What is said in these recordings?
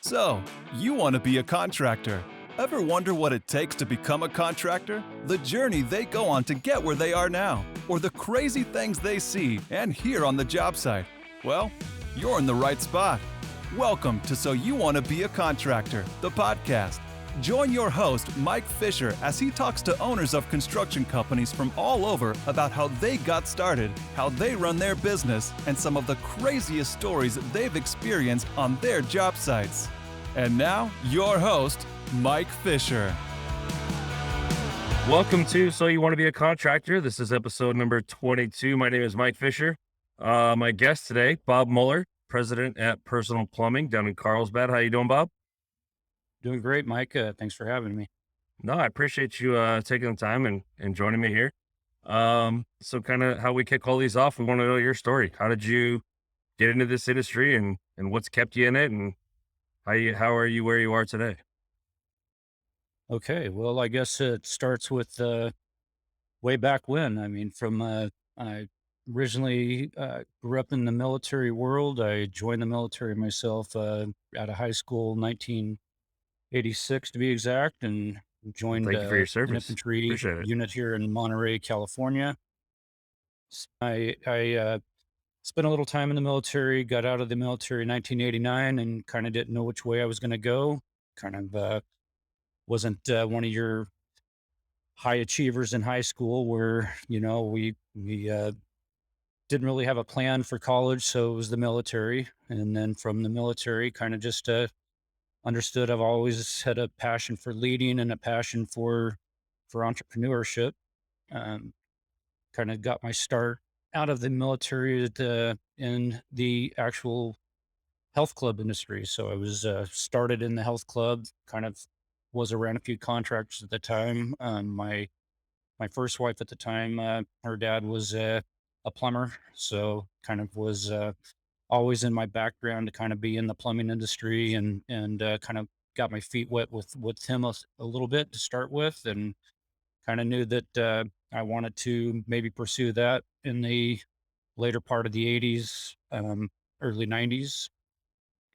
So, you want to be a contractor. Ever wonder what it takes to become a contractor? The journey they go on to get where they are now, or the crazy things they see and hear on the job site? Well, you're in the right spot. Welcome to So You Want to Be a Contractor, the podcast. Join your host, Mike Fisher, as he talks to owners of construction companies from all over about how they got started, how they run their business, and some of the craziest stories they've experienced on their job sites. And now, your host, Mike Fisher. Welcome to So You Want to Be a Contractor. This is episode number 22. My name is Mike Fisher. My guest today, Bob Muller, president at Personal Plumbing down in Carlsbad. How you doing, Bob? Doing great, Mike. Thanks for having me. No, I appreciate you taking the time and joining me here. So kind of how we kick all these off, we want to know your story. How did you get into this industry and what's kept you in it, and how are you where you are today? Okay, well, I guess it starts with way back when. I mean, I originally grew up in the military world. I joined the military myself out of high school, 1986 to be exact, and joined Thank you for your an service. infantry Appreciate it. unit here in Monterey, California. I spent a little time in the military, got out of the military in 1989, and kind of didn't know which way I was going to go. Kind of wasn't one of your high achievers in high school where we didn't really have a plan for college, so it was the military. And then from the military, kind of just understood I've always had a passion for leading and a passion for entrepreneurship. Um, Kind of got my start out of the military in the actual health club industry. So I was started in the health club, kind of was around a few contractors at the time. My first wife at the time, her dad was a plumber, so kind of was always in my background to kind of be in the plumbing industry, and kind of got my feet wet with him a little bit to start with, and kind of knew that I wanted to maybe pursue that in the later part of the 80s, early 90s.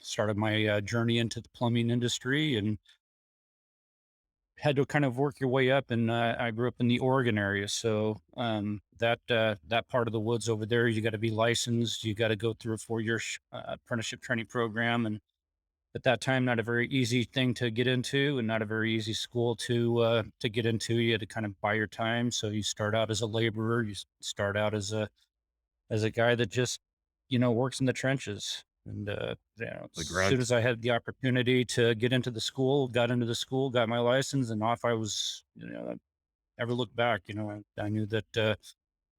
Started my journey into the plumbing industry and had to kind of work your way up. And I grew up in the Oregon area, so that part of the woods over there, you got to be licensed. You got to go through a 4-year apprenticeship training program, and at that time, not a very easy thing to get into, and not a very easy school to get into. You had to kind of buy your time. So you start out as a laborer. You start out as a guy that just works in the trenches. And as The soon grunt. as I had the opportunity to get into the school, got into the school, got my license, and off I was. Never looked back. I knew that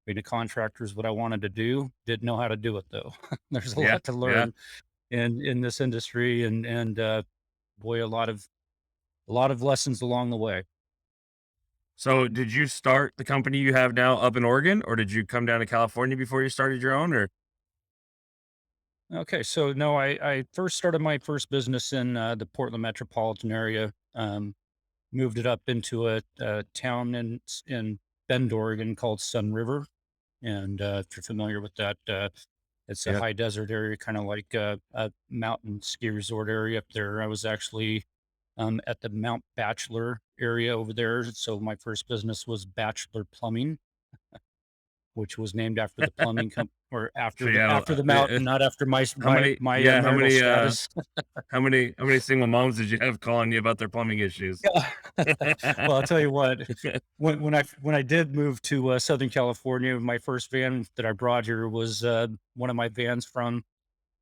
being a contractor is what I wanted to do. Didn't know how to do it though. There's a Yeah, lot to yeah. learn in this industry, and boy, a lot of lessons along the way. So did you start the company you have now up in Oregon, or did you come down to California before you started your own? Or Okay, so no, I first started my first business in the Portland metropolitan area. Moved it up into a town in Bend, Oregon called Sun River, and if you're familiar with that, it's a yeah, high desert area, kind of like a mountain ski resort area up there. I was actually at the Mount Bachelor area over there. So my first business was Bachelor Plumbing, which was named after the plumbing company, or so after the yeah. after the mountain, not after my How my many? my Yeah, how marital many? status. How many single moms did you have calling you about their plumbing issues? Yeah. Well, I'll tell you what. When I did move to Southern California, my first van that I brought here was one of my vans from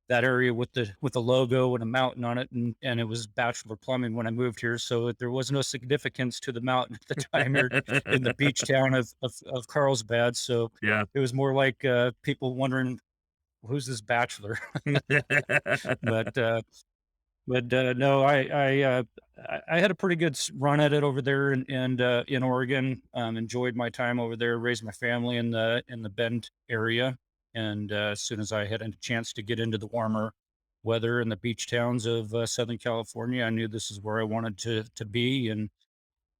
that area with the logo and a mountain on it, and it was Bachelor Plumbing when I moved here. So there was no significance to the mountain at the time here in the beach town of Carlsbad. So Yeah. it was more like people wondering who's this bachelor. but uh, but no, I had a pretty good run at it over there in Oregon. Enjoyed my time over there, raised my family in the Bend area, and as soon as I had a chance to get into the warmer weather and the beach towns of Southern California, I knew this is where I wanted to be, and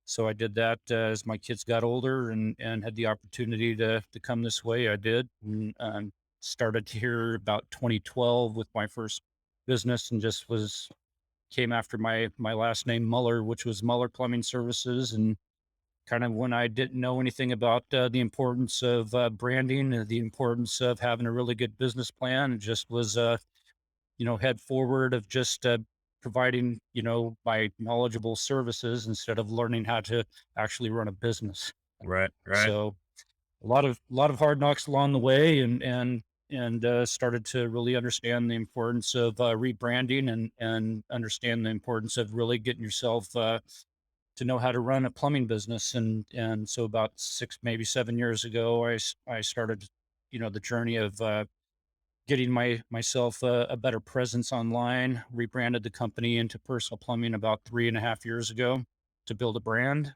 so I did that as my kids got older and had the opportunity to come this way. I did, and started here about 2012 with my first business, and just was came after my last name Muller, which was Muller Plumbing Services. And kind of when I didn't know anything about the importance of branding, the importance of having a really good business plan, it just was head forward of just providing my knowledgeable services instead of learning how to actually run a business. Right, right. So a lot of hard knocks along the way, and started to really understand the importance of rebranding, and understand the importance of really getting yourself to know how to run a plumbing business. And so about 6, maybe 7 years ago, I started the journey of getting myself a better presence online. Rebranded the company into Personal Plumbing about 3.5 years ago to build a brand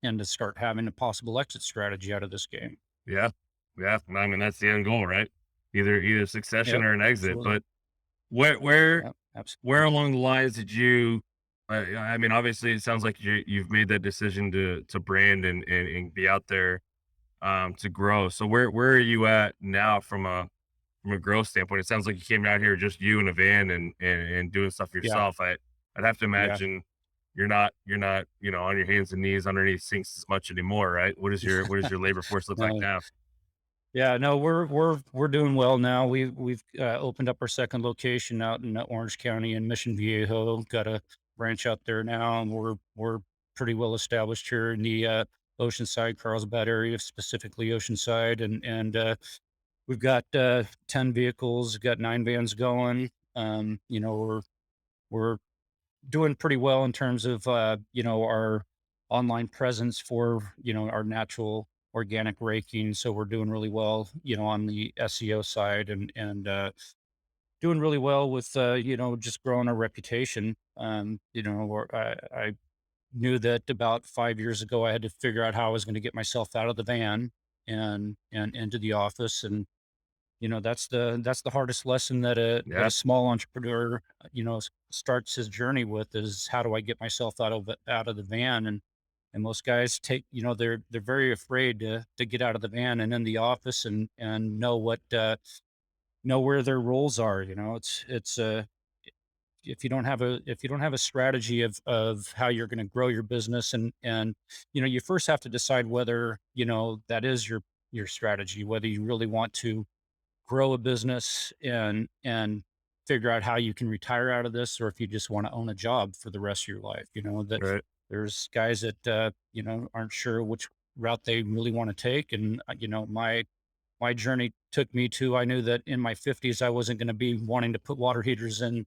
and to start having a possible exit strategy out of this game. Yeah. Yeah. I mean, that's the end goal, right? Either succession Yep, or an exit. absolutely. But where where Yep, absolutely. where along the lines did you I mean, obviously it sounds like you've made that decision to brand and be out there to grow. So where are you at now from a growth standpoint? It sounds like you came out here just you in a van and doing stuff Yeah, yourself. I'd have to yeah. imagine you're not, on your hands and knees underneath sinks as much anymore, right? What does your labor force look like No, now? yeah, no, we're doing well now. We've opened up our second location out in Orange County in Mission Viejo. Got a branch out there now, and we're pretty well established here in the Oceanside, Carlsbad area, specifically Oceanside, and we've got 10 vehicles, got 9 vans going. We're doing pretty well in terms of our online presence for our natural organic raking. So we're doing really well on the SEO side, and doing really well with just growing our reputation. I knew that about 5 years ago I had to figure out how I was going to get myself out of the van and into the office. And that's the hardest lesson that a Yeah, small entrepreneur, starts his journey with, is how do I get myself out of the van. And most guys they're very afraid to get out of the van and in the office and know where their roles are. It's if you don't have a strategy of how you're going to grow your business, and you first have to decide whether that is your strategy, whether you really want to grow a business and figure out how you can retire out of this, or if you just want to own a job for the rest of your life. That right. there's guys that aren't sure which route they really want to take. And my journey took me to, I knew that in my 50s I wasn't going to be wanting to put water heaters in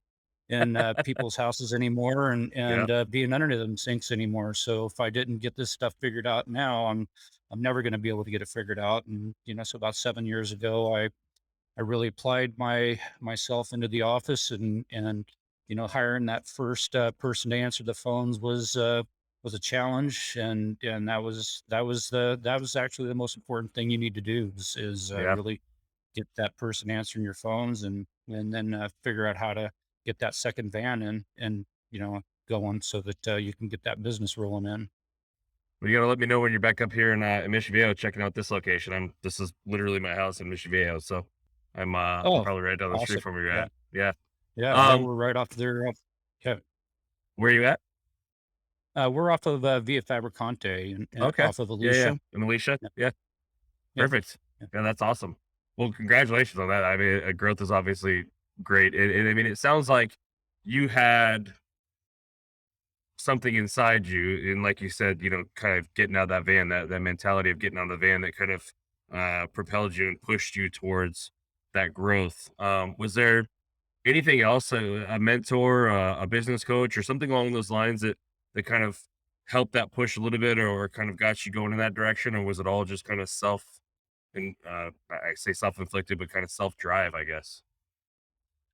people's houses anymore, and Yeah. being under them sinks anymore. So if I didn't get this stuff figured out now, I'm never going to be able to get it figured out. And so about 7 years ago, I really applied myself into the office, and hiring that first person to answer the phones was a challenge. And that was actually the most important thing you need to do, is Yeah. really get that person answering your phones, and then figure out how to get that second van in, and going, so that you can get that business rolling in. Well, you gotta let me know when you're back up here in Mission Viejo checking out this location. This is literally my house in Mission Viejo, so I'm Oh, probably right down the street awesome. from where you're Yeah, at. Yeah. yeah, Um, we're right off there. Yeah. where you at? We're off of Via Fabricante, and Okay. off of Yeah, yeah. Alicia. In Alicia? Yep, Yeah. yep, Perfect. yep. Yeah, that's awesome. Well, congratulations on that. I mean, growth is obviously great. And I mean, it sounds like you had something inside you, and like you said, kind of getting out of that van, that mentality of getting out of the van that kind of propelled you and pushed you towards that growth. Was there anything else, a mentor, a business coach, or something along those lines that kind of helped that push a little bit, or kind of got you going in that direction, or was it all just kind of and I say self-inflicted, but kind of self-drive, I guess?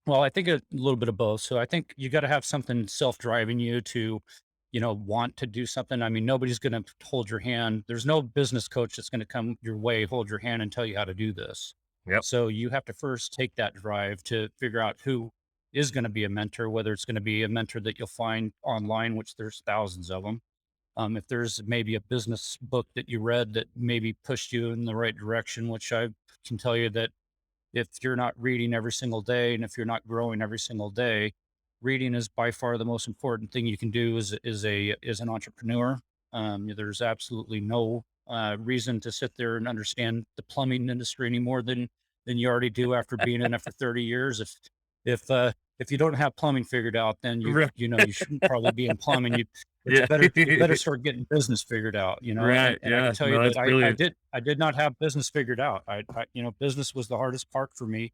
Well, I think a little bit of both. So I think you got to have something self-driving you to, want to do something. I mean, nobody's going to hold your hand. There's no business coach that's going to come your way, hold your hand, and tell you how to do this. Yep. So you have to first take that drive to figure out who is going to be a mentor, whether it's going to be a mentor that you'll find online, which there's thousands of them. If there's maybe a business book that you read that maybe pushed you in the right direction, which I can tell you that if you're not reading every single day, and if you're not growing every single day, reading is by far the most important thing you can do as an entrepreneur. There's absolutely no reason to sit there and understand the plumbing industry any more than you already do after being in it for 30 years. If uh, if you don't have plumbing figured out, then Right. you shouldn't probably be in plumbing. But Yeah. you better start getting business figured out. Right. And I can Yeah. tell you No, that's that brilliant. I did not have business figured out. Business was the hardest part for me.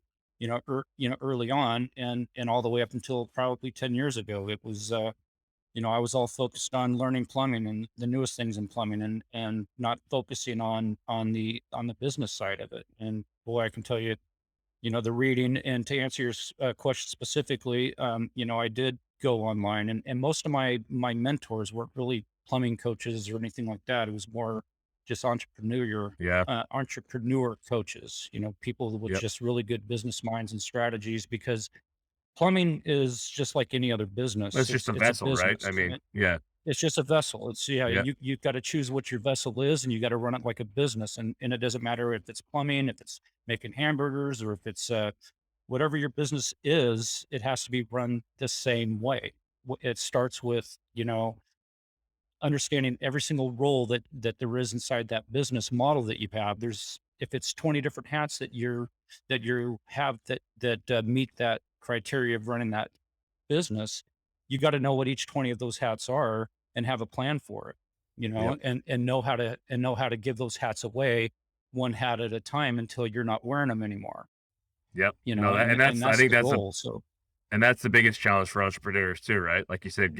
Early on, and all the way up until probably 10 years ago, it was I was all focused on learning plumbing and the newest things in plumbing, and not focusing on the business side of it. And boy, I can tell you, the reading. And to answer your question specifically, I did go online, and most of my mentors weren't really plumbing coaches or anything like that. It was more just Yeah. entrepreneur coaches. People with Yep. just really good business minds and strategies, because plumbing is just like any other business. That's just a It's a vessel, right? business. I mean, yeah. It's just a vessel. Yeah. You've got to choose what your vessel is, and you got to run it like a business. And it doesn't matter if it's plumbing, if it's making hamburgers, or if it's whatever your business is, it has to be run the same way. It starts with, understanding every single role that there is inside that business model that you have. There's If it's 20 different hats that you have that meet that criteria of running that business, you got to know what each 20 of those hats are and have a plan for it, Yep. and know how to give those hats away one hat at a time until you're not wearing them anymore, Yep. No, that, and and I that's think the goal. So that's the biggest challenge for entrepreneurs too, right? Like you said,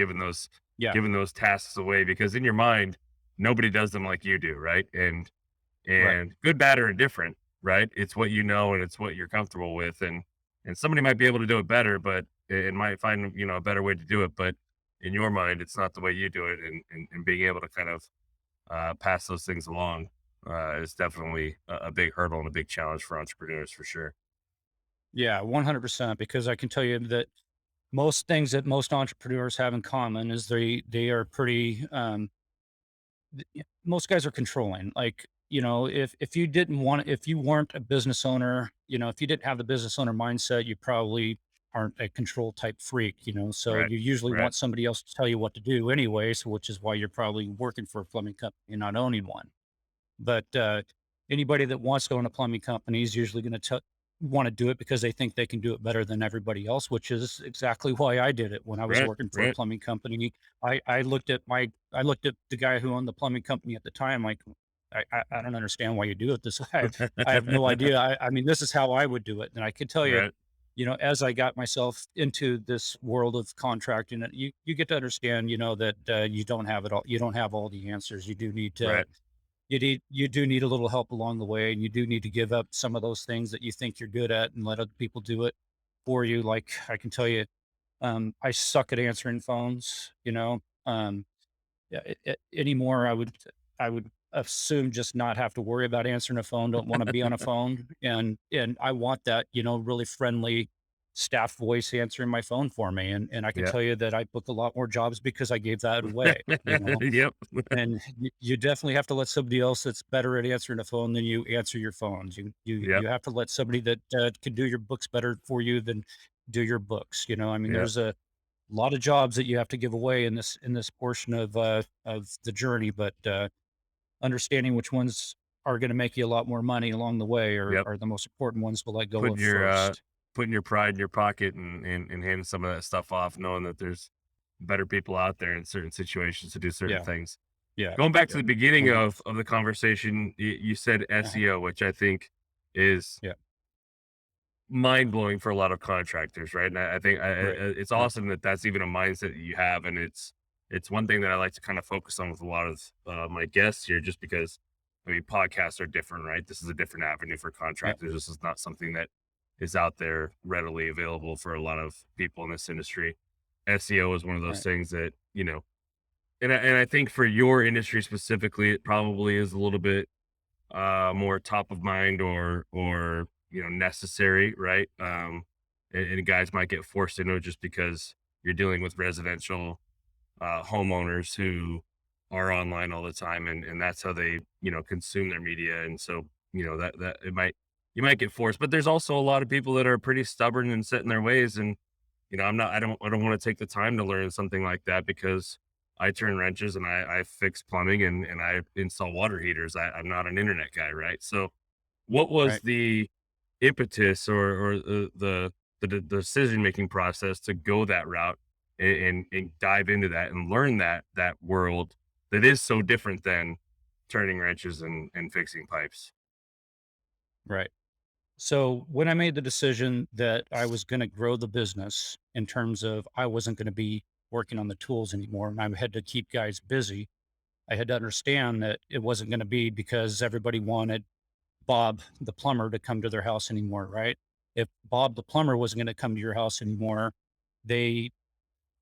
yeah, giving those tasks away because in your mind, nobody does them like you do, right? right. And good, bad, or indifferent, right? It's what you know and it's what you're comfortable with, and somebody might be able to do it better, but it might find a better way to do it, but in your mind, it's not the way you do it, and being able to kind of pass those things along is definitely a big hurdle and a big challenge for entrepreneurs for sure. Yeah, 100%, because I can tell you that most things that most entrepreneurs have in common is they are pretty most guys are controlling. Like, if you didn't want if you weren't a business owner, if you didn't have the business owner mindset, you probably aren't a control type freak, so Right. you usually Right. want somebody else to tell you what to do anyway, so which is why you're probably working for a plumbing company and not owning one. But anybody that wants to own a plumbing company is usually going to want to do it because they think they can do it better than everybody else, which is exactly why I did it when I was Right. working for a Right. plumbing company. I looked at the guy who owned the plumbing company at the time, like, I don't understand why you do it this way. I have no idea. I mean, this is how I would do it. And I can tell you, Right. as I got myself into this world of contracting, you get to understand, that you don't have it all. You don't have all the answers. Right. You do need a little help along the way, and you do need to give up some of those things that you think you're good at and let other people do it for you. Like, I can tell you, I suck at answering phones. Yeah, anymore, I would assume just not have to worry about answering a phone. Don't want to be on a phone, and I want that, really friendly staff voice answering my phone for me. And I can Yeah. tell you that I book a lot more jobs because I gave that away. Yep. And you definitely have to let somebody else that's better at answering the phone than you answer your phones. Yep. You have to let somebody that can do your books better for you than do your books. I mean, Yeah. there's a lot of jobs that you have to give away in this portion of the journey, but understanding which ones are going to make you a lot more money along the way Yep. are the most important ones to let go Putting of your first. putting your pride in your pocket and handing some of that stuff off, knowing that there's better people out there in certain situations to do certain Yeah, things. yeah, Going back to yeah. the beginning 100. of the conversation, you said Uh-huh. SEO, which I think is Yeah, mind blowing for a lot of contractors, right? And I think right, it's right, awesome that that's even a mindset that you have, and it's one thing that I like to kind of focus on with a lot of my guests here, just because I mean podcasts are different, right? This is a different avenue for yeah, contractors. This is not something that is out there readily available for a lot of people in this industry. SEO is one of those right, things that and I think for your industry specifically, it probably is a little bit more top of mind or necessary, right? And guys might get forced into it just because you're dealing with residential homeowners who are online all the time, and that's how they consume their media, and so that it might you might get forced, but there's also a lot of people that are pretty stubborn and set in their ways, and I don't want to take the time to learn something like that because I turn wrenches and I fix plumbing and I install water heaters. I'm not an internet guy, right? So what was Right. the impetus or the decision making process to go that route and dive into that and learn that world that is so different than turning wrenches and fixing pipes? Right. So when I made the decision that I was going to grow the business in terms of I wasn't going to be working on the tools anymore and I had to keep guys busy, I had to understand that it wasn't going to be because everybody wanted Bob the plumber to come to their house anymore, right? If Bob the plumber wasn't going to come to your house anymore, they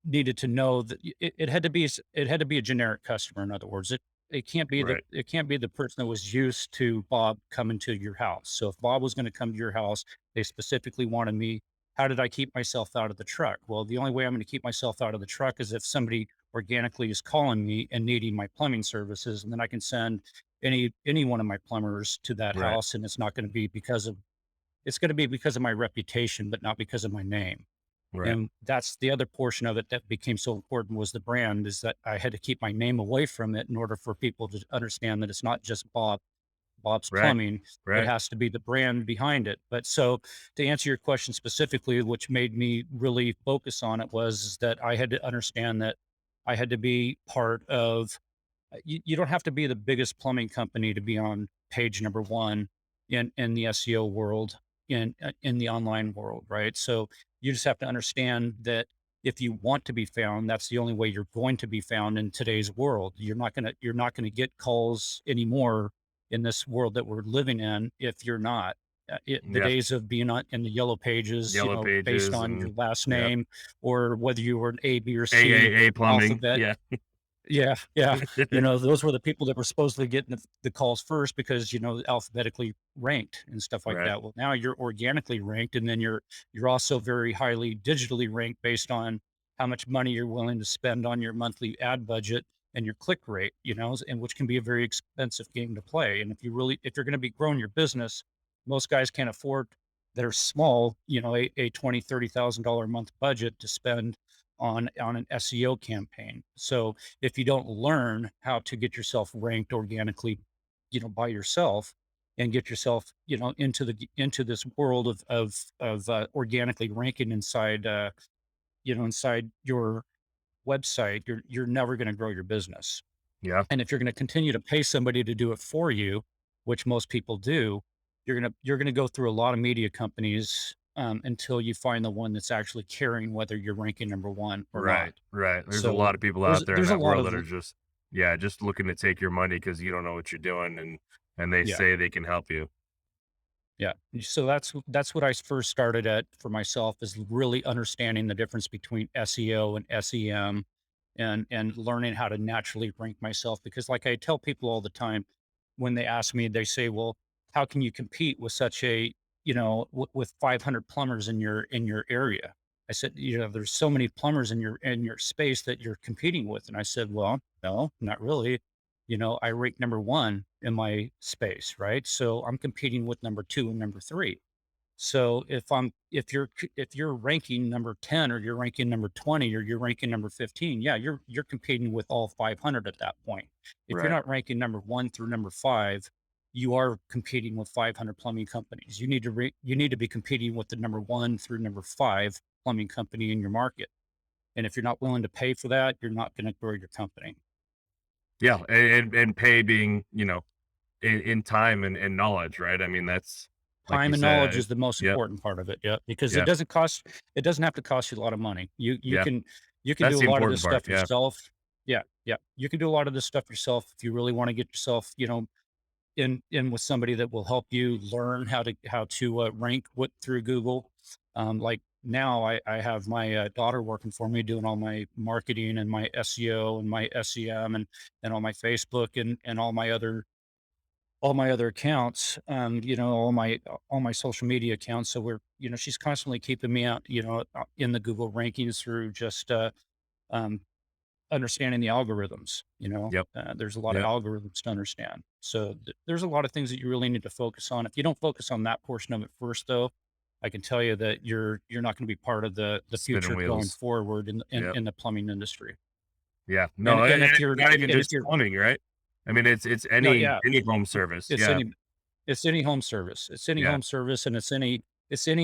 needed to know that it had to be it had to be a generic customer. In other words, it can't be Right, the person that was used to Bob coming to your house. So if Bob was going to come to your house, they specifically wanted me. How did I keep myself out of the truck? Well, the only way I'm going to keep myself out of the truck is if somebody organically is calling me and needing my plumbing services, and then I can send any one of my plumbers to that right, house, and it's going to be because of my reputation, but not because of my name. right, And that's the other portion of it that became so important was the brand is that I had to keep my name away from it in order for people to understand that it's not just Bob's right, Plumbing. It right. has to be the brand behind it. But so to answer your question specifically, which made me really focus on it was that I had to understand that I had to be part of you don't have to be the biggest plumbing company to be on page number one in the SEO world, in the online world, right? So you just have to understand that if you want to be found, that's the only way you're going to be found in today's world. You're not gonna get calls anymore in this world that we're living in if you're not. The Yeah, days of being on in the yellow pages, yellow based pages on your and last yep. name or whether you were an A, B, or C AAA plumbing. alphabet. Yeah. Yeah, yeah. Those were the people that were supposedly getting the calls first because, alphabetically ranked and stuff like Right. that. Well, now you're organically ranked, and then you're also very highly digitally ranked based on how much money you're willing to spend on your monthly ad budget and your click rate, and which can be a very expensive game to play. And if you're going to be growing your business, most guys can't afford that are small, a 20, $30,000 a month budget to spend on an SEO campaign. So if you don't learn how to get yourself ranked organically, by yourself and get yourself, into this world of organically ranking inside your website, you're never going to grow your business. Yeah. And if you're going to continue to pay somebody to do it for you, which most people do, you're gonna go through a lot of media companies until you find the one that's actually caring whether you're ranking number one or Right. not. Right. There's a So lot of people there's out there in there's a that lot world of that are just, yeah, just looking to take your money because you don't know what you're doing and they yeah. say they can help you. Yeah. So that's what I first started at for myself is really understanding the difference between SEO and SEM and learning how to naturally rank myself because like I tell people all the time when they ask me they say, "Well, how can you compete with such a, with 500 plumbers in your area?" I said, "There's so many plumbers in your space that you're competing with." And I said, "Well, no, not really. I rank number one in my space, right? So I'm competing with number two and number three. So if you're ranking number 10 or you're ranking number 20 or you're ranking number 15, yeah, you're competing with all 500 at that point. If you're Right. not ranking number 1 through number 5, you are competing with 500 plumbing companies. You need to be competing with the number 1 through number 5 plumbing company in your market. And if you're not willing to pay for that, you're not going to grow your company. Yeah. And pay being, in time and knowledge, right? I mean, that's like you Time and knowledge said. is the most Yep. important part of it, yeah, because Yep. it doesn't have to cost you a lot of money. You Yeah. can That's do a the lot of important this part. stuff Yeah. yourself. Yeah, yeah. You can do a lot of this stuff yourself if you really wanna get yourself, in with somebody that will help you learn how to rank what through Google. Like now I have my, daughter working for me doing all my marketing and my SEO and my SEM and all my Facebook and all my other accounts, all my social media accounts. So she's constantly keeping me out, in the Google rankings through just um, understanding the algorithms. Yep. There's a lot of Yep. algorithms to understand. So there's a lot of things that you really need to focus on. If you don't focus on that portion of it first, though, I can tell you that you're not going to be part of the spinning future going wheels. forward Yep. in the plumbing industry. Yeah. No, And and if it's you're not even and if just you're plumbing, right? I mean, it's no, yeah, any home service. it's Yeah. any home service. It's any Yeah. home service, and it's any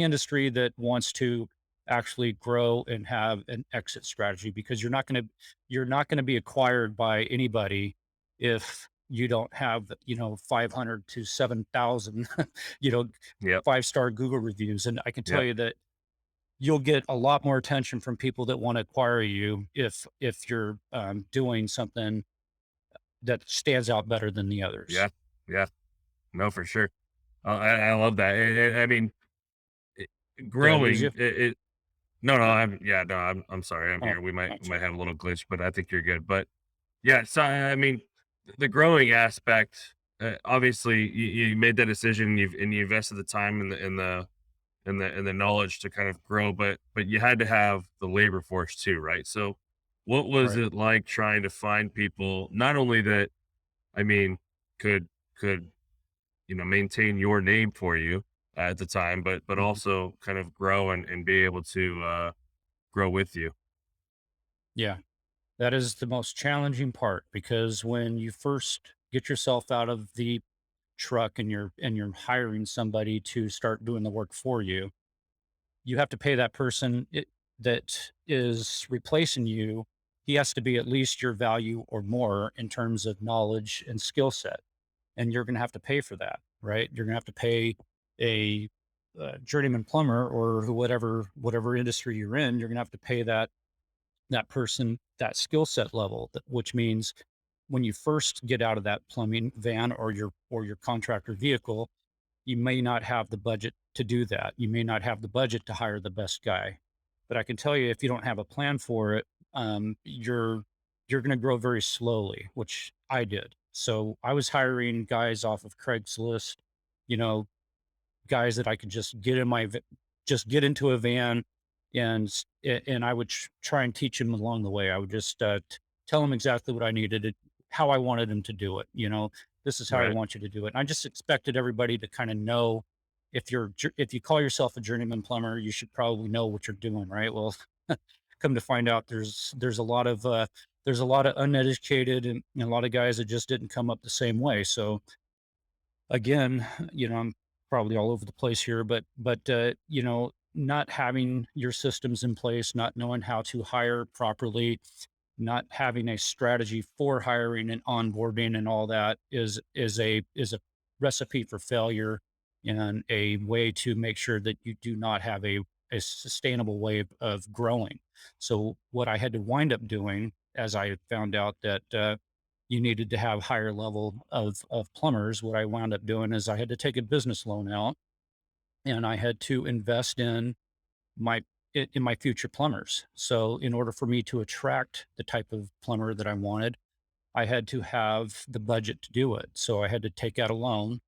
industry that wants to actually grow and have an exit strategy, because you're not gonna be acquired by anybody if you don't have, 500 to 7,000, you know, Yep. five-star Google reviews. And I can tell Yep. you that you'll get a lot more attention from people that want to acquire you if you're doing something that stands out better than the others. Yeah. Yeah. No, for sure. I love that. I mean, it, Did I lose growing you? it. No, no, I'm sorry. I'm Oh, here. We that's might right. have a little glitch, but I think you're good. But yeah, so I mean, the growing aspect. Obviously, you made that decision. And you invested the time and the knowledge to kind of grow, but you had to have the labor force too, right? So, what was Right. it like trying to find people not only that I mean could could maintain your name for you at the time, but Mhm. also kind of grow and be able to grow with you. Yeah. That is the most challenging part, because when you first get yourself out of the truck and you're hiring somebody to start doing the work for you, you have to pay that person that is replacing you. He has to be at least your value or more in terms of knowledge and skill set, and you're going to have to pay for that, right? You're going to have to pay a journeyman plumber, or whatever industry you're in. You're going to have to pay that person that skill set level, which means when you first get out of that plumbing van or your contractor vehicle, you may not have the budget to do that. You may not have the budget to hire the best guy. But I can tell you, if you don't have a plan for it, you're going to grow very slowly, which I did. So I was hiring guys off of Craigslist, you know, guys that I could just get into a van, and I would try and teach him along the way. I would just tell him exactly what I needed, how I wanted him to do it. This is how I Right. want you to do it. And I just expected everybody to kind of know, if you call yourself a journeyman plumber, you should probably know what you're doing, right? Well, come to find out, there's a lot of uneducated, and a lot of guys that just didn't come up the same way. So again, I'm probably all over the place here, but not having your systems in place, not knowing how to hire properly, not having a strategy for hiring and onboarding and all that is a recipe for failure, and a way to make sure that you do not have a sustainable way of growing. So what I had to wind up doing, as I found out that you needed to have higher level of plumbers, what I wound up doing is I had to take a business loan out, and I had to invest my in my future plumbers. So in order for me to attract the type of plumber that I wanted, I had to have the budget to do it. So I had to take out a loan,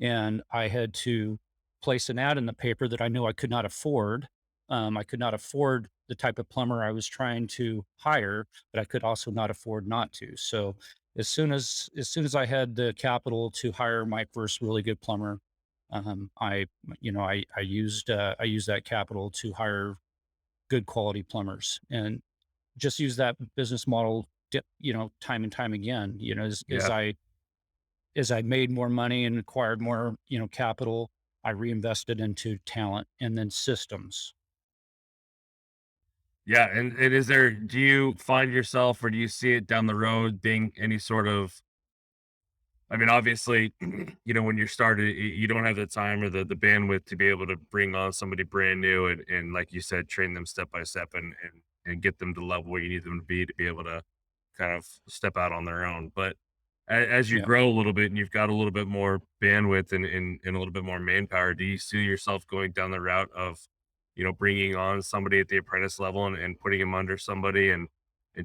and I had to place an ad in the paper that I knew I could not afford. I could not afford the type of plumber I was trying to hire, but I could also not afford not to. So as soon as I had the capital to hire my first really good plumber, I I used that capital to hire good quality plumbers, and just use that business model, time and time again. Yeah. As I made more money and acquired more, capital, I reinvested into talent and then systems. Yeah. And is there? Do you find yourself, or do you see it down the road being any sort of? I mean, obviously, when you're started, you don't have the time or the bandwidth to be able to bring on somebody brand new and like you said, train them step by step and get them to the level where you need them to be able to kind of step out on their own. But as you Yeah. grow a little bit and you've got a little bit more bandwidth and a little bit more manpower, do you see yourself going down the route of, bringing on somebody at the apprentice level and putting him under somebody and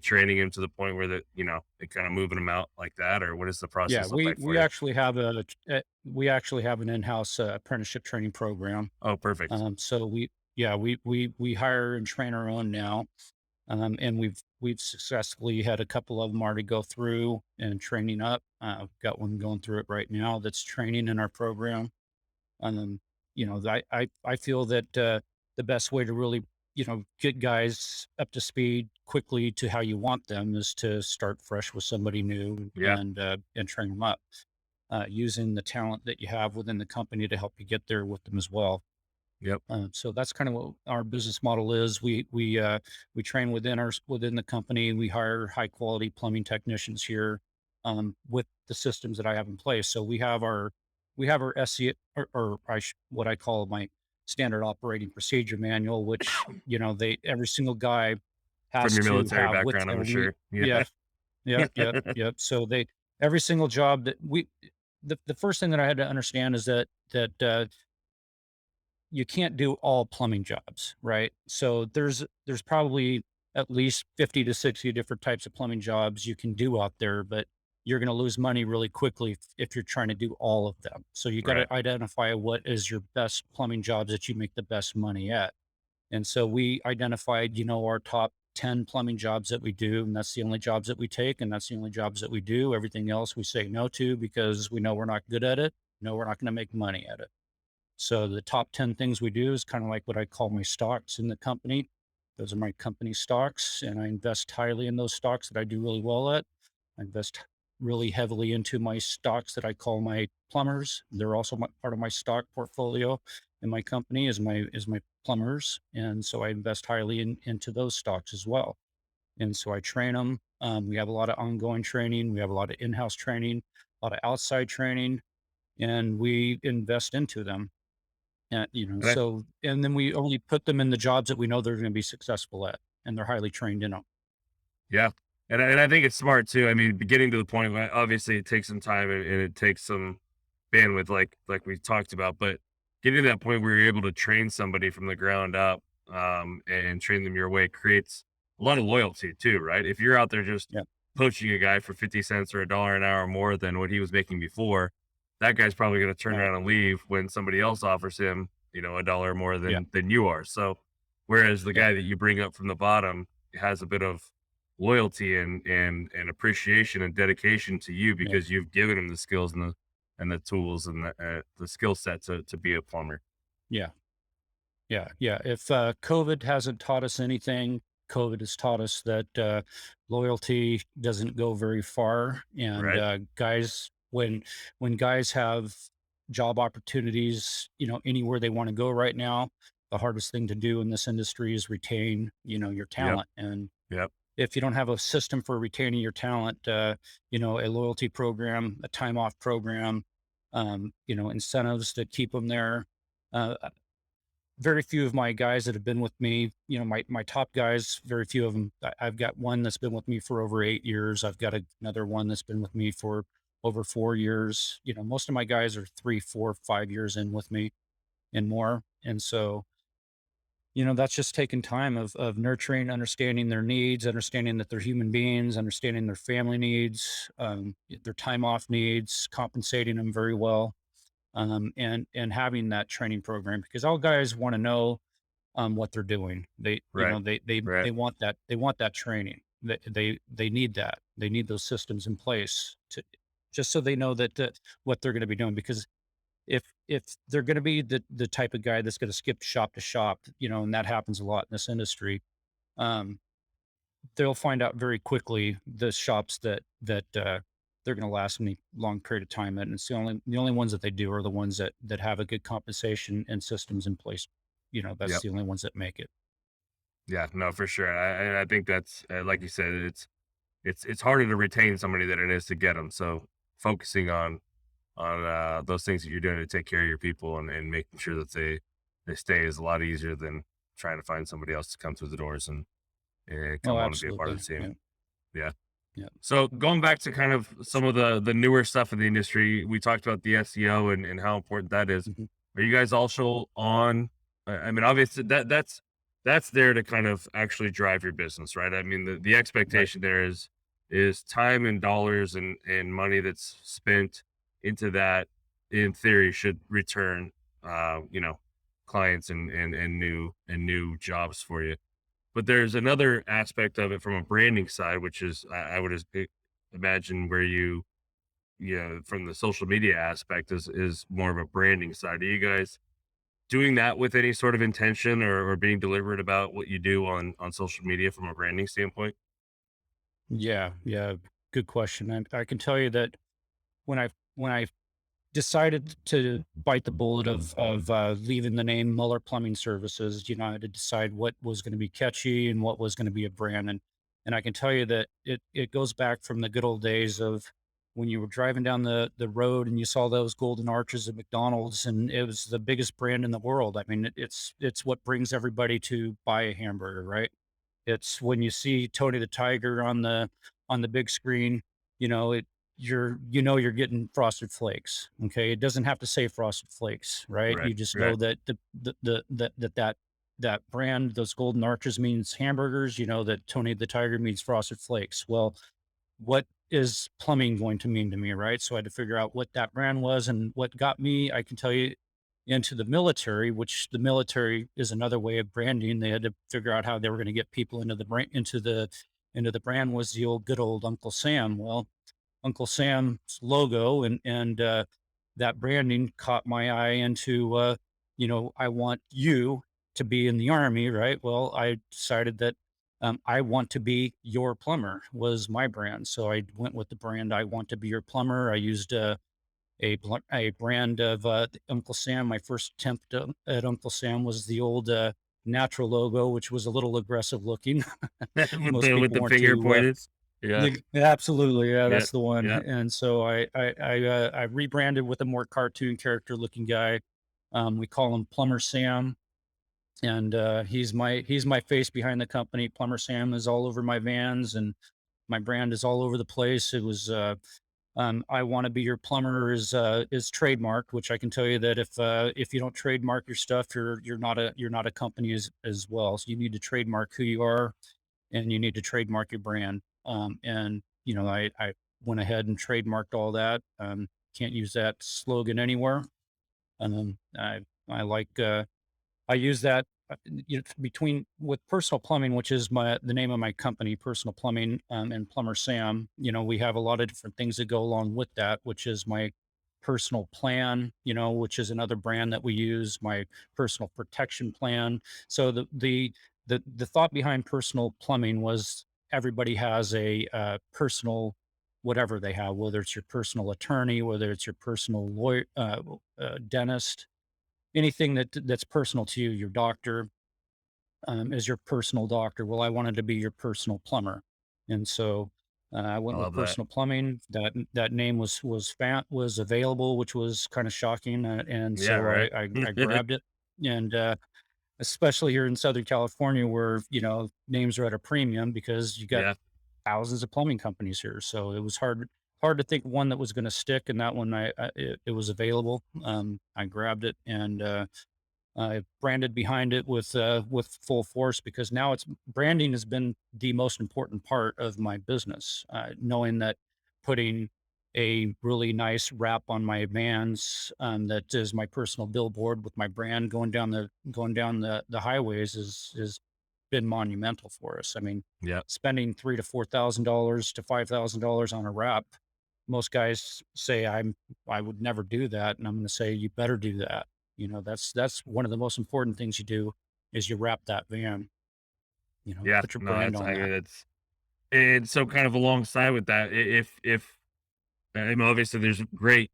training him to the point where and kind of moving him out like that, or what does the Yeah, process look we like for we you? actually have we actually have an in-house apprenticeship training program. Oh, perfect. So we hire and train our own now, and we've successfully had a couple of them already go through and training up. Got one going through it right now that's training in our program. I feel that the best way to really, get guys up to speed quickly to how you want them is to start fresh with somebody new Yeah. and train them up, using the talent that you have within the company to help you get there with them as well. Yep. So that's kind of what our business model is. We train within the company. We hire high quality plumbing technicians here, with the systems that I have in place. So we have our SC or what I call my standard operating procedure manual, which they every single guy From has your to military have with background, I'm every. sure. Yeah. Yeah, yeah, yep, yep. So they every single job that the first thing that I had to understand is that you can't do all plumbing jobs, right? So there's probably at least 50 to 60 different types of plumbing jobs you can do out there, but you're going to lose money really quickly if you're trying to do all of them. So you got Right. to identify what is your best plumbing jobs that you make the best money at. And so we identified, our top 10 plumbing jobs that we do, and that's the only jobs that we take, and that's the only jobs that we do. Everything else we say no to because we know we're not good at it. No, we're not going to make money at it. So the top 10 things we do is kind of like what I call my stocks in the company. Those are my company stocks, and I invest highly in those stocks that I do really well at. I invest really heavily into my stocks that I call my plumbers. They're also part of my stock portfolio in my company is my plumbers, and so I invest highly into those stocks as well. And so I train them. We have a lot of ongoing training. We have a lot of in-house training, a lot of outside training, and we invest into them. And I And then we only put them in the jobs that we know they're gonna be successful at, and they're highly trained in them. Yeah. And I think it's smart too. I mean, getting to the point where obviously it takes some time and it takes some bandwidth, like we talked about, but getting to that point where you're able to train somebody from the ground up, and train them your way creates a lot of loyalty too, right? If you're out there just Yeah, poaching a guy for 50 cents or $1 an hour more than what he was making before, that guy's probably going to turn right. around and leave when somebody else offers him, a dollar more Yeah, than you are. So whereas the yeah, guy that you bring up from the bottom has a bit of loyalty and appreciation and dedication to you yeah, because you've given him the skills and the tools and the skill set to be a plumber, yeah, yeah, yeah. If, COVID hasn't taught us anything, COVID has taught us that, loyalty doesn't go very far, and, right? when guys have job opportunities, anywhere they wanna go right now, the hardest thing to do in this industry is retain, your Yep, talent, and yep, if you don't have a system for retaining your talent, a loyalty program, a time off program, incentives to keep them there. Very few of my guys that have been with me, my top guys, very few of them. I've got one that's been with me for over 8 years. I've got another one that's been with me for over 4 years. Most of my guys are 3, 4, 5 years in with me and more. And so, that's just taking time of nurturing, understanding their needs, understanding that they're human beings, understanding their family needs, their time off needs, compensating them very well, and having that training program because all guys want to know what they're doing. They, right, right. they want that training. They need that. They need those systems in place to just so they know that what they're going to be doing because if they're gonna be the type of guy that's gonna skip shop to shop, and that happens a lot in this industry, um, they'll find out very quickly the shops that they're gonna last any long period of time at, and it's the only ones that they do are the ones that have a good compensation and systems in place. That's Yep. the only ones that make it. Yeah, no, for sure. I think that's like you said, it's harder to retain somebody than it is to get them. So focusing on those things that you're doing to take care of your people and making sure that they stay is a lot easier than trying to find somebody else to come through the doors and Oh, come on and be a part of absolutely. the team. Yeah, Yeah. yeah. So going back to kind of some of the newer stuff in the industry, we talked about the SEO and how important that is. Mhm. Are you guys also on? I mean, obviously that's there to kind of actually drive your business, right? I mean, the Right. expectation there is time and dollars and money that's spent into that in theory should return, uh, you know, clients and new jobs for you. But there's another aspect of it from a branding side, which is I would imagine where from the social media aspect is more of a branding side. Do you guys doing that with any sort of intention or being deliberate about what you do on social media from a branding standpoint? Yeah, yeah, good question. I can tell you that when I decided to bite the bullet of leaving the name Muller Plumbing Services, I had to decide what was going to be catchy and what was going to be a brand. And I can tell you that it goes back from the good old days of when you were driving down the road and you saw those golden arches at McDonald's, and it was the biggest brand in the world. I mean, it's what brings everybody to buy a hamburger, right? It's when you see Tony the Tiger on the big screen, you know, it you're getting Frosted Flakes. Okay. It doesn't have to say Frosted Flakes, right? Right. You just know Right. that that brand, those golden arches means hamburgers, that Tony the Tiger means Frosted Flakes. Well, what is plumbing going to mean to me, right? So I had to figure out what that brand was, and what got me, I can tell you, into the military, which the military is another way of branding. They had to figure out how they were going to get people into the brand, into the brand was the old good old Uncle Sam. Well, Uncle Sam's logo and that branding caught my eye into, I want you to be in the army, right? Well, I decided that I want to be your plumber was my brand. So I went with the brand I want to be your plumber. I used a brand of Uncle Sam. My first attempt at Uncle Sam was the old natural logo, which was a little aggressive looking. with Most the people weren't finger too pointed. Yeah. absolutely, yeah, Yeah. that's the one. Yeah. And so I rebranded with a more cartoon character looking guy. We call him Plumber Sam, and he's my face behind the company. Plumber Sam is all over my vans, and my brand is all over the place. It was I want to be your plumber is trademarked, which I can tell you that if you don't trademark your stuff, you're not a company as well. So you need to trademark who you are, and you need to trademark your brand. And I went ahead and trademarked all that. Can't use that slogan anywhere. I like I use that between with personal plumbing, which is the name of my company, personal plumbing, and Plumber Sam. We have a lot of different things that go along with that, which is my personal plan, which is another brand that we use, my personal protection plan. So the thought behind personal plumbing was everybody has a personal whatever they have, whether it's your personal attorney, whether it's your personal lawyer, dentist, anything that's personal to you, your doctor, is your personal doctor. Well, I wanted to be your personal plumber, and so I I went with love that. personal plumbing. That name was available, which was kind of shocking, and Yeah. so I, Right. I I grabbed it, and especially here in Southern California, where names are at a premium because you got Yeah. thousands of plumbing companies here. So it was hard to think one that was going to stick, and that one it was available. I grabbed it, and I branded behind it with full force, because now it's branding has been the most important part of my business. Knowing that putting a really nice wrap on my vans, that is my personal billboard with my brand going down the highways is been monumental for us. I mean, Yeah. spending $3,000 to $5,000 on a wrap, most guys say I would never do that, and I'm going to say you better do that. That's one of the most important things you do is you wrap that van. Yeah. Put your No, brand that's on I that. mean it's and so kind of alongside with that, if I mean, obviously there's great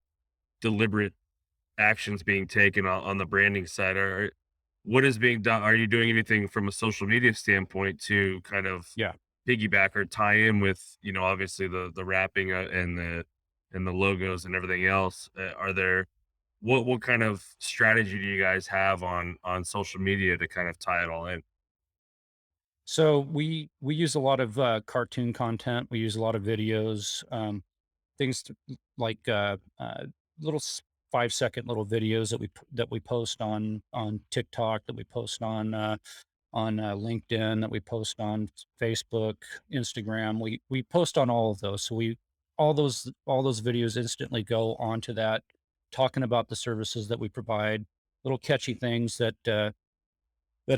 deliberate actions being taken on the branding side. What is being done? Are you doing anything from a social media standpoint to kind of Yeah. piggyback or tie in with, obviously the wrapping and the logos and everything else? Are there what kind of strategy do you guys have on social media to kind of tie it all in? So we use a lot of cartoon content. We use a lot of videos, things like little 5-second little videos that we post on TikTok, that we post on LinkedIn, that we post on Facebook, Instagram. We post on all of those. So we all those videos instantly go onto that, talking about the services that we provide, little catchy things that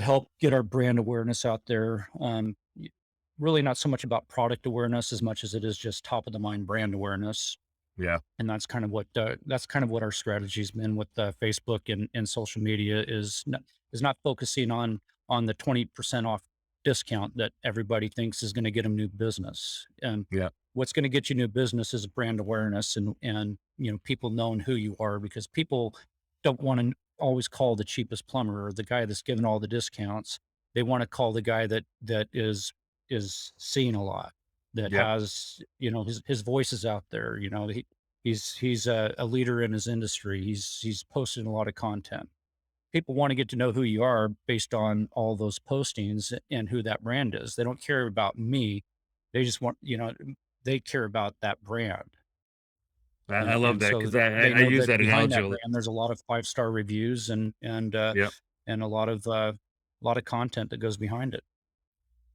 help get our brand awareness out there. Really not so much about product awareness as much as it is just top of the mind brand awareness. Yeah. And that's kind of what our strategy's been with Facebook and social media is not focusing on the 20% off discount that everybody thinks is going to get them new business. And Yeah. what's going to get you new business is brand awareness and people knowing who you are, because people don't want to always call the cheapest plumber or the guy that's giving all the discounts. They want to call the guy that is seeing a lot, that Yep. has, his voice is out there. He's a leader in his industry. He's posting a lot of content. People want to get to know who you are based on all those postings and who that brand is. They don't care about me. They just want, they care about that brand. I And love and that so because I they I know use that that behind analogy. that brand there's a lot of five-star reviews Yep. and a lot of content that goes behind it.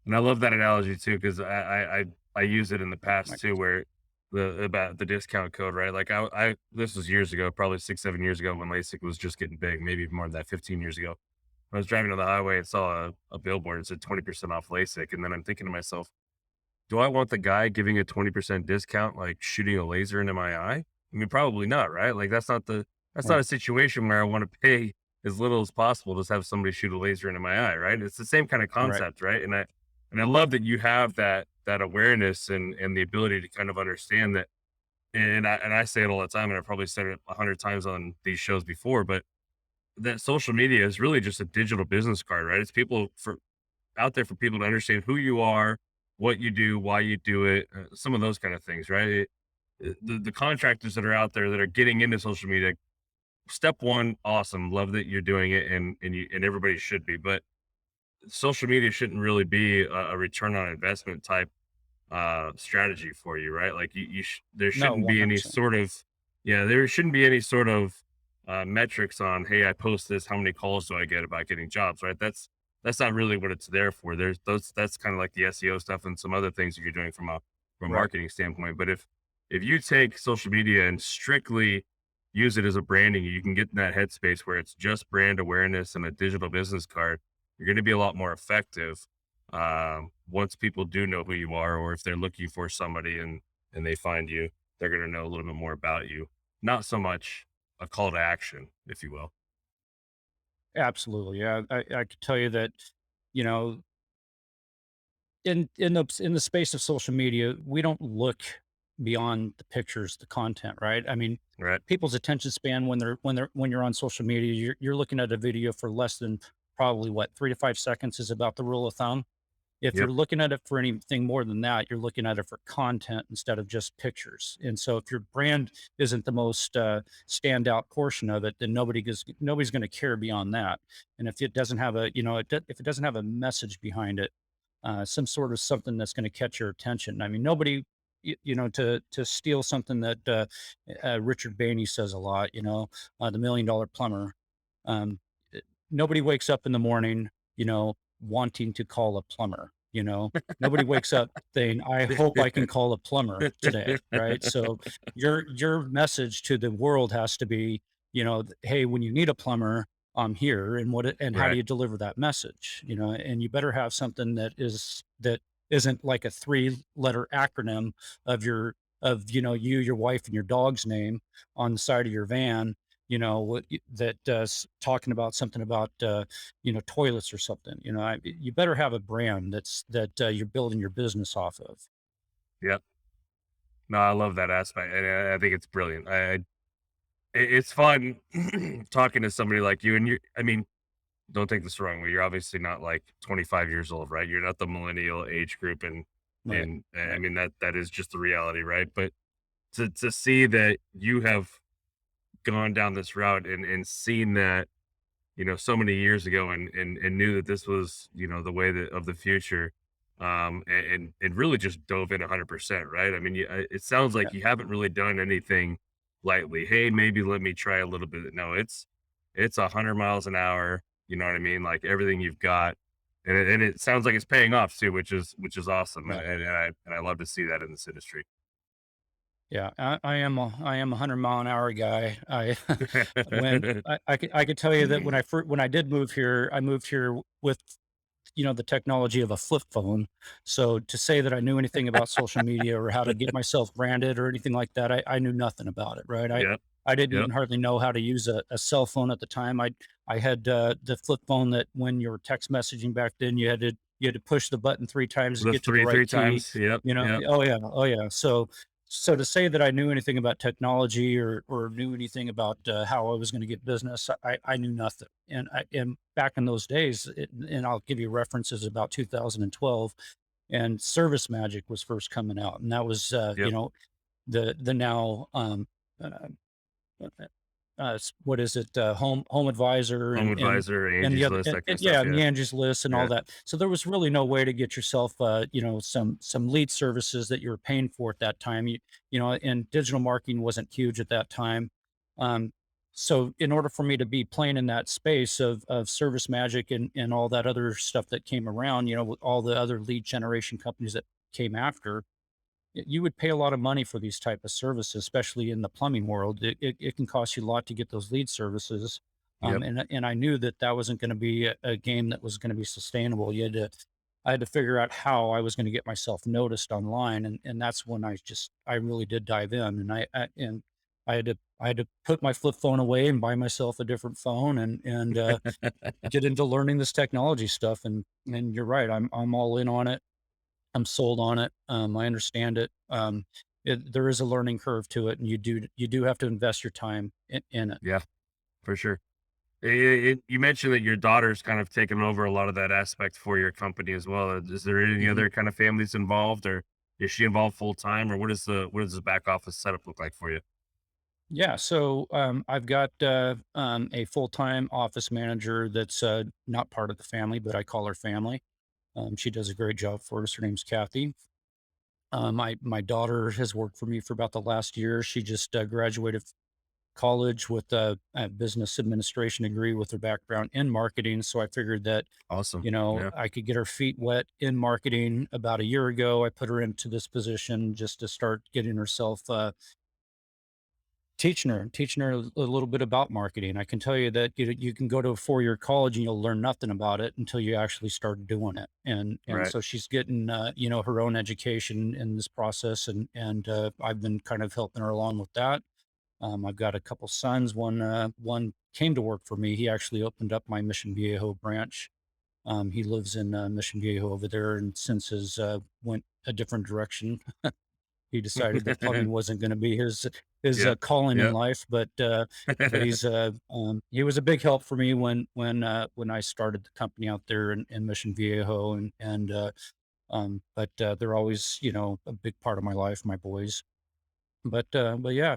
And I love that analogy too, because I use it in the past Like, too, where the about the discount code, right? Like I this was years ago, probably 6, 7 years ago when LASIK was just getting big, maybe even more than that, 15 years ago. I was driving on the highway and saw a billboard that said 20% off LASIK, and then I'm thinking to myself, do I want the guy giving a 20% discount like shooting a laser into my eye? I mean, probably not, right? Like that's not right, a situation where I want to pay as little as possible to just have somebody shoot a laser into my eye, right? It's the same kind of right, concept, right? And I love that you have that awareness and the ability to kind of understand that. And I say it all the time, and I probably said it 100 times on these shows before, but that social media is really just a digital business card, right? It's people for out there for people to understand who you are, what you do, why you do it, some of those kind of things, right? The contractors that are out there that are getting into social media, step one, awesome, love that you're doing it, and everybody should be, but social media shouldn't really be a return on investment type strategy for you, right? Like there no, shouldn't be any 100%. sort of yeah, there shouldn't be any sort of metrics on, hey, I post this, how many calls do I get about getting jobs, right? That's not really what it's there for. There's those That's kind of like the SEO stuff and some other things that you're doing from a Right. marketing standpoint. But if you take social media and strictly use it as a branding, you can get in that headspace where it's just brand awareness and a digital business card. You're going to be a lot more effective once people do know who you are, or if they're looking for somebody and they find you, they're going to know a little bit more about you. Not so much a call to action, if you will. Absolutely. Yeah. I could tell you that, you know, in the space of social media, we don't look beyond the pictures, the content, right? I mean, Right. people's attention span when you're on social media, you're looking at a video for less than probably what 3 to 5 seconds is about the rule of thumb. If you're Yep. looking at it for anything more than that, you're looking at it for content instead of just pictures. And so if your brand isn't the most standout portion of it, then nobody's going to care beyond that. And if it doesn't have if it doesn't have a message behind it, some sort of something that's going to catch your attention. I mean, nobody, to steal something that Richard Bainey says a lot, the $1 Million Plumber. Um, Nobody wakes up in the morning, wanting to call a plumber. Nobody wakes up saying, "I hope I can call a plumber today." Right. So your message to the world has to be, hey, when you need a plumber, I'm here. And how do Right. you deliver that message? And you better have something that isn't like a three-letter acronym of you, your wife, and your dog's name on the side of your van, that talking about something about toilets or something. You better have a brand that you're building your business off of. Yep. No, I love that aspect, and I think it's brilliant. It's fun talking to somebody like you, and I mean, don't take this the wrong way. You're obviously not like 25 years old, right? You're not the millennial age group, and Right. I Right. mean that is just the reality, right? But to see that you have gone down this route and seen that, so many years ago, and knew that this was, the way that of the future, and really just dove in 100%, right? I mean, it sounds Yeah. like you haven't really done anything lightly. Hey, maybe let me try a little bit. No, it's 100 miles an hour. You know what I mean? Like everything you've got, and it sounds like it's paying off too, which is awesome, Yeah. and I love to see that in this industry. Yeah. I am a 100-mile-an-hour guy. When I could tell you that when I did move here, I moved here with the technology of a flip phone. So to say that I knew anything about social media or how to get myself branded or anything like that, I knew nothing about it. Right. Yep. I didn't Yep. even hardly know how to use a cell phone at the time. I had the flip phone that when you were text messaging back then, you had to push the button 3 times to The get to the three, right three key. times. Yep. Yep. Oh yeah, oh yeah. So to say that I knew anything about technology or knew anything about how I was going to get business, I knew nothing. And back in those days, and I'll give you references about 2012, and Service Magic was first coming out, and that was Yep. the now uh, what is it? Home Advisor Home Advisor, Angie's List, that kind of stuff. yeah, and Yeah. the Angie's List and all Yeah. that. So there was really no way to get yourself, some lead services that you were paying for at that time. And digital marketing wasn't huge at that time. Um, so in order for me to be playing in that space of Service Magic and all that other stuff that came around, with all the other lead generation companies that came after, you would pay a lot of money for these type of services, especially in the plumbing world. It can cost you a lot to get those lead services. Yep. And I knew that that wasn't going to be a game that was going to be sustainable. I had to figure out how I was going to get myself noticed online. And that's when I really did dive in, and I had to put my flip phone away and buy myself a different phone and get into learning this technology stuff. And you're right. I'm all in on it. I'm sold on it. I understand it. There is a learning curve to it, and you do have to invest your time in it. Yeah. For sure. You mentioned that your daughter's kind of taken over a lot of that aspect for your company as well. Is there any Mhm. other kind of families involved, or is she involved full time, or what does the back office setup look like for you? Yeah, so I've got a full time office manager that's not part of the family, but I call her family. She does a great job for us. Her name's Kathy. My daughter has worked for me for about the last year. She just graduated college with a business administration degree with her background in marketing. So I figured that, Awesome. Yeah. I could get her feet wet in marketing. About a year ago, I put her into this position just to start getting herself, teaching her a little bit about marketing. I can tell you that you can go to a 4 year college and you'll learn nothing about it until you actually start doing it. And Right. so she's getting, her own education in this process. And I've been kind of helping her along with that. I've got a couple sons. One came to work for me. He actually opened up my Mission Viejo branch. He lives in Mission Viejo over there, and since his went a different direction, he decided that plumbing wasn't going to be his Yep. calling in Yep. life. But he was a big help for me when I started the company out there in Mission Viejo, but they're always a big part of my life, my boys. But yeah,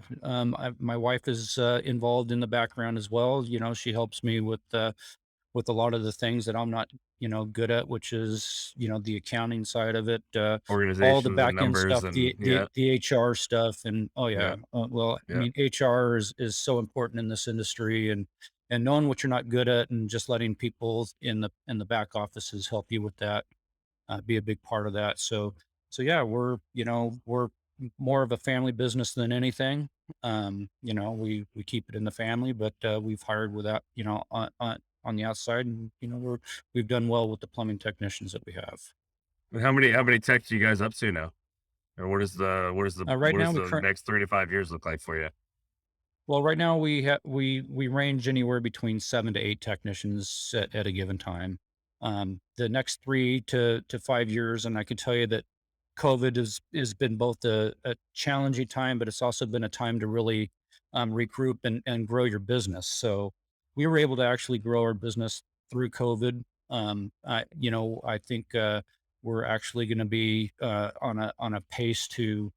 my wife is involved in the background as well. She helps me with a lot of the things that I'm not, good at, which is, the accounting side of it, all the Organizations and back end numbers stuff, and the HR stuff, and oh yeah, yeah, well, I yeah. mean, HR is so important in this industry, and knowing what you're not good at, and just letting people in the back offices help you with that, be a big part of that. So yeah, we're more of a family business than anything. We keep it in the family, but we've hired without, on the outside, and we've done well with the plumbing technicians that we have. And how many techs are you guys up to now? Or Right what now does we the current next 3 to 5 years look like for you? Well, right now we range anywhere between 7 to 8 technicians at a given time. The next 3 to 5 years, and I can tell you that COVID has been both a challenging time, but it's also been a time to really regroup and grow your business. So we were able to actually grow our business through COVID. I think we're actually going to be on a pace to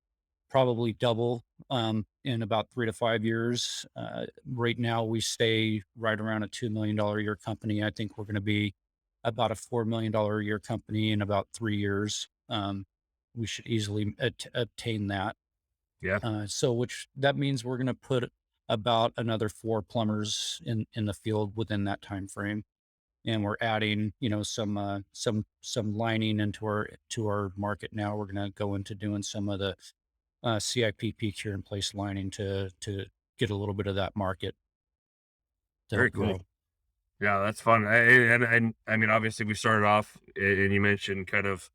probably double in about 3 to 5 years. Right now, we stay right around a $2 million a year company. I think we're going to be about a $4 million a year company in about 3 years. We should easily obtain that. Yeah. So, which that means we're going to put about another 4 plumbers in the field within that time frame, and we're adding, some lining into our market now. We're going to go into doing some of the CIPP cure in place lining to get a little bit of that market to Very help cool. grow. Yeah, that's fun. And I mean, obviously, we started off, and you mentioned kind of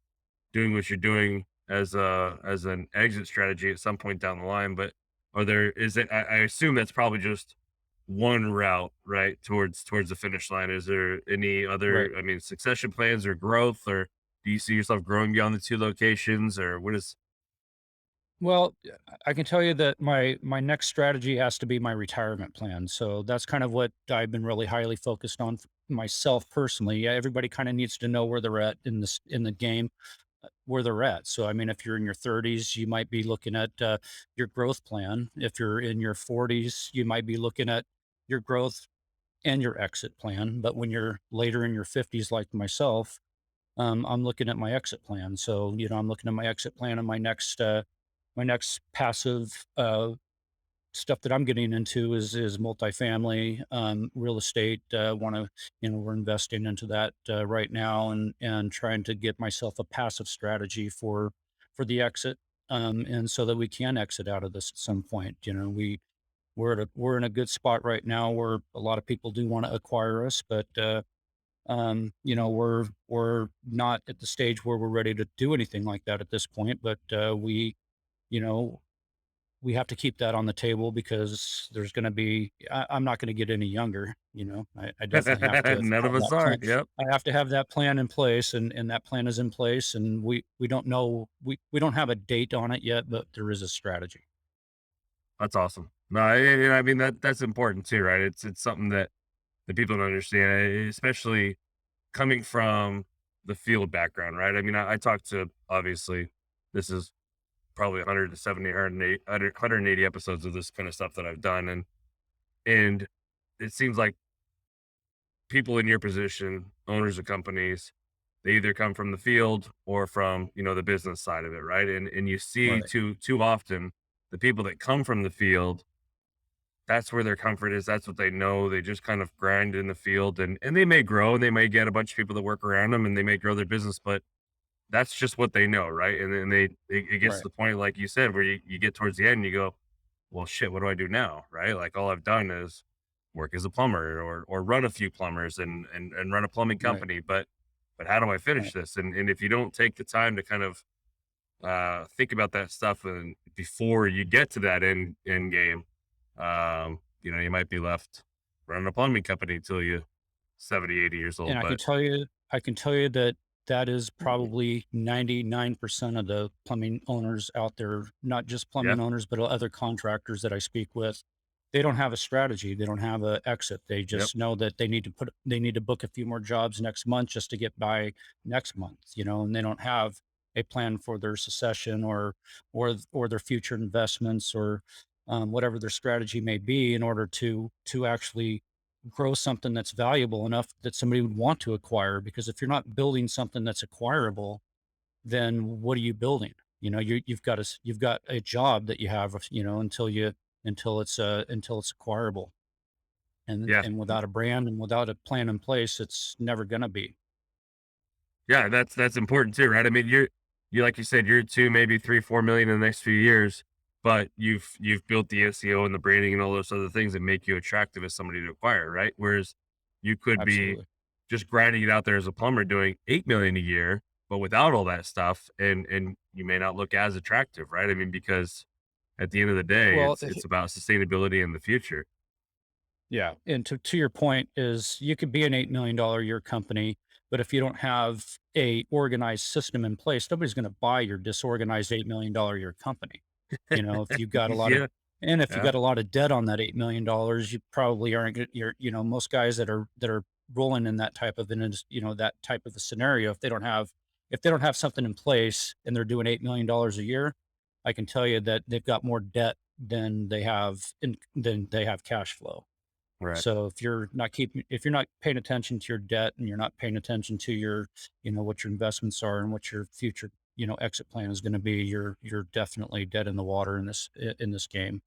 doing what you're doing as an exit strategy at some point down the line. But are there is it? I assume that's probably just one route, right, towards the finish line. Is there any Right. other? I mean, succession plans or growth, or do you see yourself growing beyond the two locations, or what is? Well, I can tell you that my next strategy has to be my retirement plan. So that's kind of what I've been really highly focused on myself personally. Yeah, everybody kind of needs to know where they're at in the game, where they're at. So I mean, if you're in your 30s, you might be looking at your growth plan. If you're in your 40s, you might be looking at your growth and your exit plan. But when you're later in your 50s, like myself, I'm looking at my exit plan. So, I'm looking at my exit plan and my next passive stuff that I'm getting into is multifamily, real estate. Want to, we're investing into that right now and trying to get myself a passive strategy for the exit, and so that we can exit out of this at some point. We're in a good spot right now where a lot of people do want to acquire us, but we're not at the stage where we're ready to do anything like that at this point. But you know, we have to keep that on the table because there's going to be. I'm not going to get any younger. I definitely have to None have of us that are. plan. Yep, I have to have that plan in place, and that plan is in place. And we don't know we don't have a date on it yet, but there is a strategy. that's awesome. No, I mean that's important too, right? It's something that people don't understand, especially coming from the field background, right? I mean, I talked to obviously this is probably 170, 180 episodes of this kind of stuff that I've done, and it seems like people in your position, owners of companies, they either come from the field or from the business side of it, right? And you see Right. too often the people that come from the field, that's where their comfort is. That's what they know. They just kind of grind in the field, and they may grow, and they may get a bunch of people that work around them, and they may grow their business, but that's just what they know, right? And then it gets to Right. the point, like you said, where you get towards the end and you go, well, shit, what do I do now? Right? Like all I've done is work as a plumber or run a few plumbers and run a plumbing Right. company. But how do I finish Right. this? And if you don't take the time to kind of think about that stuff and before you get to that end game, you might be left running a plumbing company until you 70, 80 years And old. But I can tell you that that is probably 99% of the plumbing owners out there, not just yeah, plumbing owners, but other contractors that I speak with. They don't have a strategy. They don't have a exit. They yep, just know that they need to book a few more jobs next month just to get by next month, and they don't have a plan for their succession or their future investments or whatever their strategy may be in order to actually grow something that's valuable enough that somebody would want to acquire. Because if you're not building something that's acquirable, then what are you building? You've got a job that you have, until it's acquirable. And yeah. without a brand and without a plan in place, it's never going to be. Yeah, that's important too, right? I mean, you like you said, you're 2, maybe 3, 4 million in the next few years, but you've built the SEO and the branding and all those other things that make you attractive as somebody to acquire, right? Whereas you could be Absolutely. just grinding it out there as a plumber doing 8 million a year, but without all that stuff, and you may not look as attractive, right? I mean, because at the end of the day, Well, it's about sustainability in the future. yeah, and to your point is you could be an $8 million a year company, but if you don't have a organized system in place, nobody's going to buy your disorganized $8 million a year company. If you've got a lot of Yeah, and if you yeah, got a lot of debt on that $8 million, you probably aren't. Most guys that are rolling in that type of that type of a scenario, if they don't have something in place and they're doing $8 million a year, I can tell you that they've got more debt than they have cash flow. right. So if you're not paying attention to your debt and you're not paying attention to what your investments are and what your future, exit plan is going to be, you're definitely dead in the water in this game.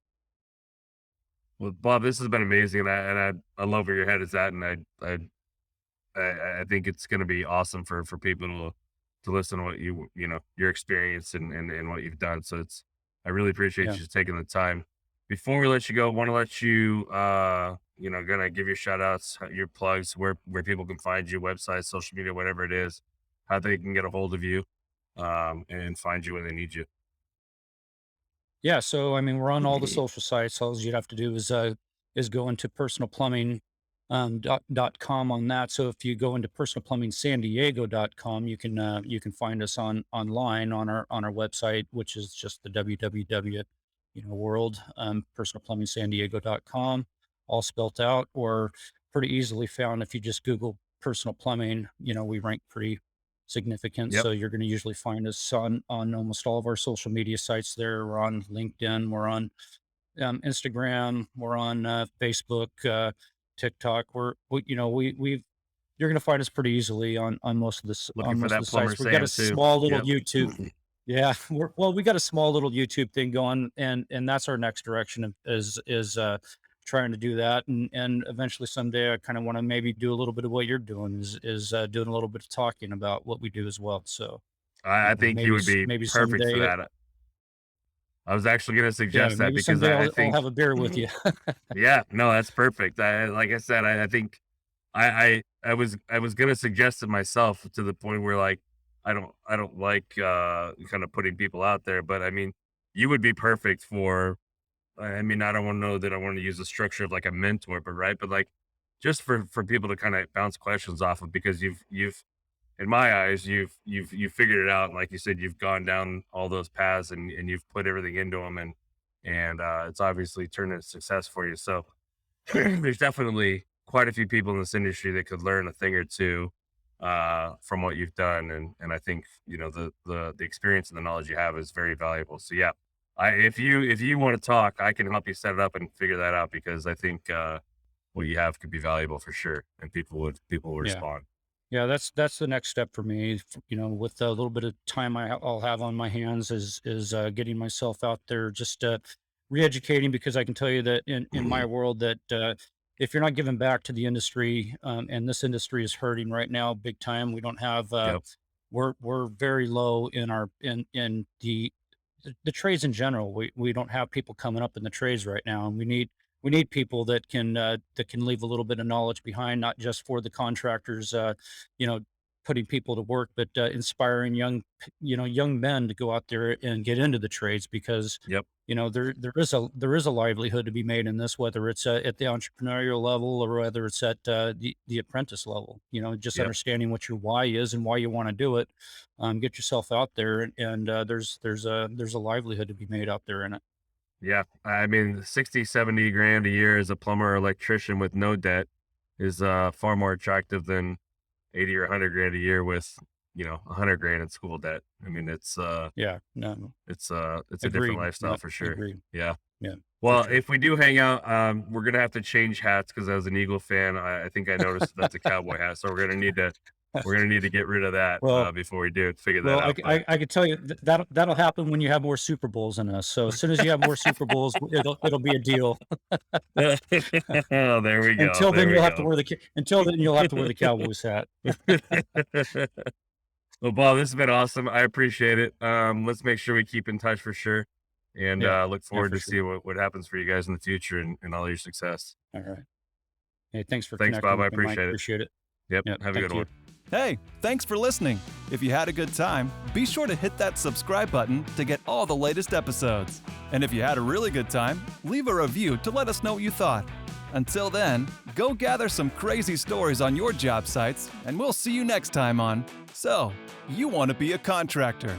Well, Bob, this has been amazing, and I love where your head is at, and I think it's going to be awesome for people to listen to what your experience and what you've done. So I really appreciate Yeah. you taking the time. before we let you go, want to let you, gonna give your shout outs, your plugs, where people can find you, websites, social media, whatever it is, how they can get a hold of you, and find you when they need you. Yeah, so I mean, we're on all the social sites. All you'd have to do is go into personal plumbing dot com on that. So if you go into personalplumbingsandiego.com, you can find us online on our website, which is just the www world personalplumbingsandiego.com, all spelt out, or pretty easily found if you just Google personal plumbing. We rank pretty significant. Yep. So you're going to usually find us on almost all of our social media sites. There, we're on LinkedIn, we're on Instagram, we're on Facebook, TikTok. We've you're going to find us pretty easily on Looking on for most of that the Plumber sites. We've got a Sam too. small little Yep. YouTube. Yeah, we got a small little YouTube thing going, and that's our next direction is trying to do that, and eventually someday I kind of want to maybe do a little bit of what you're doing is doing a little bit of talking about what we do as well. So I think you would be maybe perfect for someday, that. I was actually going to yeah, suggest that maybe because someday I I'll think, have a beer with you. yeah, no, that's perfect. Like I said, I think I was going to suggest it myself to the point where like I don't like kind of putting people out there, but I mean, you would be perfect for. I mean, I don't want to know that I want to use the structure of like a mentor, but right, but like just for people to kind of bounce questions off of because you've in my eyes, you've figured it out. Like you said, you've gone down all those paths and you've put everything into them, and it's obviously turned into success for you. So there's definitely quite a few people in this industry that could learn a thing or two from what you've done, and I think the experience and the knowledge you have is very valuable. So yeah, if you want to talk, I can help you set it up and figure that out because I think what you have could be valuable for sure, and people will Yeah. respond. Yeah, that's the next step for me. With a little bit of time I'll have on my hands is getting myself out there, just re-educating, because I can tell you that in my world that if you're not giving back to the industry, and this industry is hurting right now big time. We don't have Yep. we're very low in our in the trades in general. We don't have people coming up in the trades right now, and we need people that can leave a little bit of knowledge behind, not just for the contractors, you know, putting people to work, but inspiring young men to go out there and get into the trades, because Yep. there is a livelihood to be made in this, whether it's at the entrepreneurial level or whether it's at the apprentice level. Just Yep. understanding what your why is and why you want to do it. Get yourself out there, and there's a livelihood to be made out there in it. Yeah. I mean, 60, 70 grand a year as a plumber or electrician with no debt is far more attractive than 80 or 100 grand a year with, 100 grand in school debt. I mean, Yeah, no, it's a different agreed. lifestyle Yep, for sure. agreed. Yeah. Yeah, for Well, sure. if we do hang out, we're gonna have to change hats because as an Eagle fan, I think I noticed that's a cowboy hat, so we're gonna need to get rid of that Well, before we do figure that well, out. But I could tell you that'll happen when you have more Super Bowls than us. So as soon as you have more Super Bowls, it'll be a deal. oh, there we go. There we go. Until then you'll have to wear the Cowboys hat. Well, Bob, this has been awesome. I appreciate it. Let's make sure we keep in touch for sure, and Yeah, look yeah, forward for to sure. see what happens for you guys in the future and all your success. All right. Hey, thanks for Thanks, connecting Bob. I with me, Mike. appreciate it. Appreciate it. Yep. Yeah, Have a thank good you. one. Hey, thanks for listening. If you had a good time, be sure to hit that subscribe button to get all the latest episodes. And if you had a really good time, leave a review to let us know what you thought. Until then, go gather some crazy stories on your job sites, and we'll see you next time on So, You Want to Be a Contractor.